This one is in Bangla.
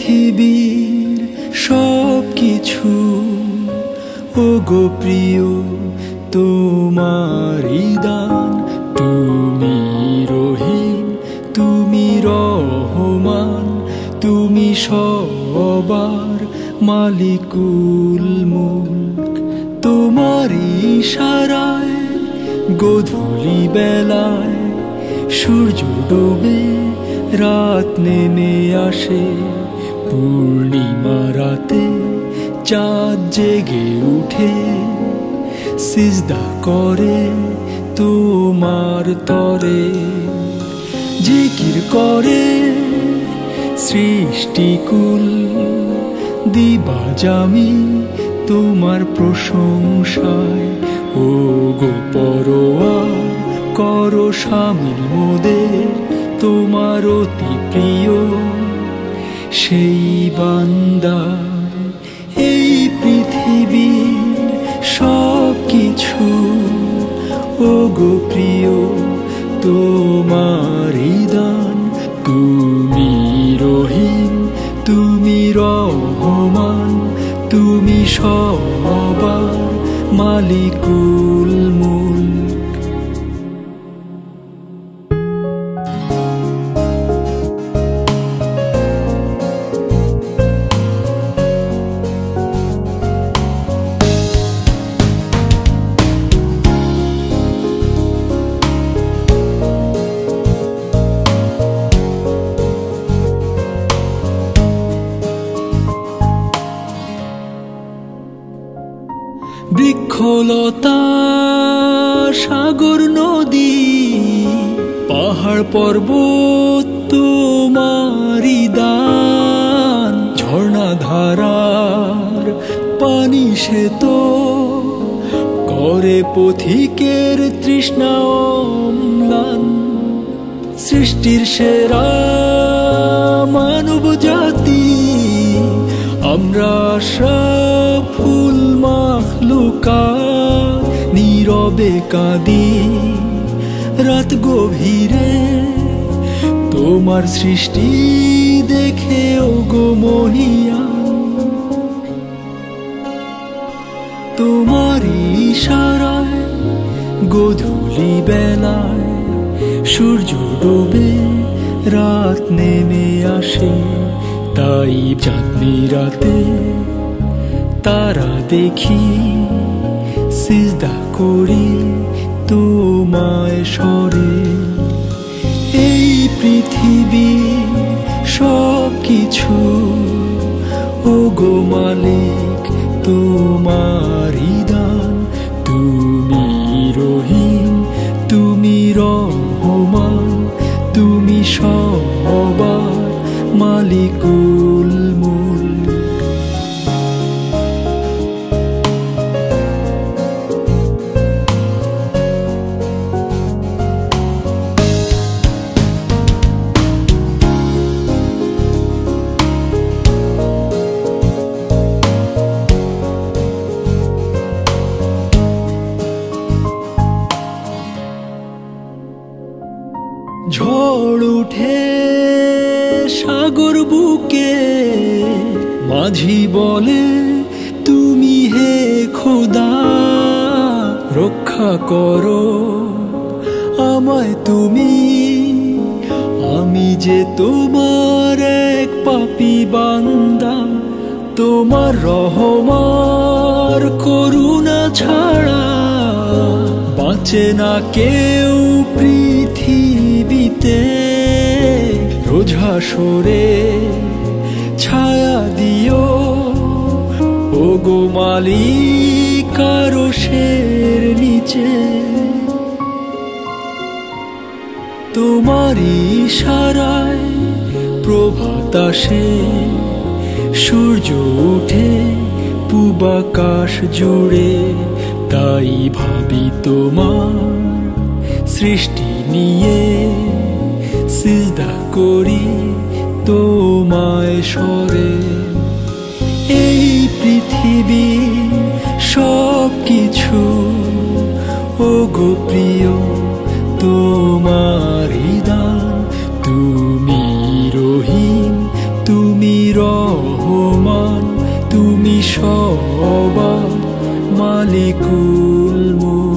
পৃথিবীর সব কিছু ওগো প্রিয় তোমারই দান। তুমি রহিম, তুমি রহমান, তুমি সবার মালিকুল মুলক। তোমার ইশারায় গোধূলি বেলায় সূর্য ডোবে, রাত নেমে আসে, পূর্ণিমা রাতে চাঁদ জেগে উঠে, সিজদা করে তোমার তরে, জিকির করে সৃষ্টিকুল। দিবাজামি তোমার প্রশংসায়, ও গো পরোয়ার করো শামিল মোদের তোমার অতি প্রিয় সেই বান্দা। এই পৃথিবীর সব কিছু ওগো প্রিয় তোমারই দান। তুমি রহিম, তুমি রহমান, তুমি সবার মালিকুল মুলক। বৃক্ষলতা সাগর নদী পাহাড় পর্বত তোমারই দান। ঝর্ণা ধারার পানি সে তো করে পথিকের তৃষ্ণা অম্লান। সৃষ্টির সেরা মানব জাতি আমরা আশরাফুল মাখলুকাত, নীরবে কাঁদি রাত গভীরে তোমার সৃষ্টি দেখে ওগো মহিয়ান। তোমার ইশারায় গোধূলি বেলায় সূর্য ডোবে, রাত নেমে আসে, তাই চাঁদনি রাতে তারা দেখি, সিজদা করি তোমায় স্মরে। এই পৃথিবী সব কিছু ওগো মালিক তোমারই দান। তুমি রহিম, তুমি রহমান, তুমি সবার মালিকুল মুলক। ঝড় উঠে সাগর বুকে, মাঝি বলে তুমি হে খোদা, রক্ষা করো আমায় তুমি, আমি যে তোমার এক পাপী বান্দা। তোমার রহমার করুণা ছাড়া বাঁচে না কেউ পৃথিবীতে। রোজ হাসরে ছায়া দিও ওগো মালিক আরশের নিচে। তোমার ইশারায় প্রভাত আসে, সূর্য উঠে পূব আকাশ জুড়ে, তাই ভাবি তোমার সৃষ্টি নিয়ে, সিজদা করি তোমায় স্মরে। এই পৃথিবী সব কিছু ওগো প্রিয় তোমারই দান। তুমি রহিম, তুমি সবার মালিকুল মুলক।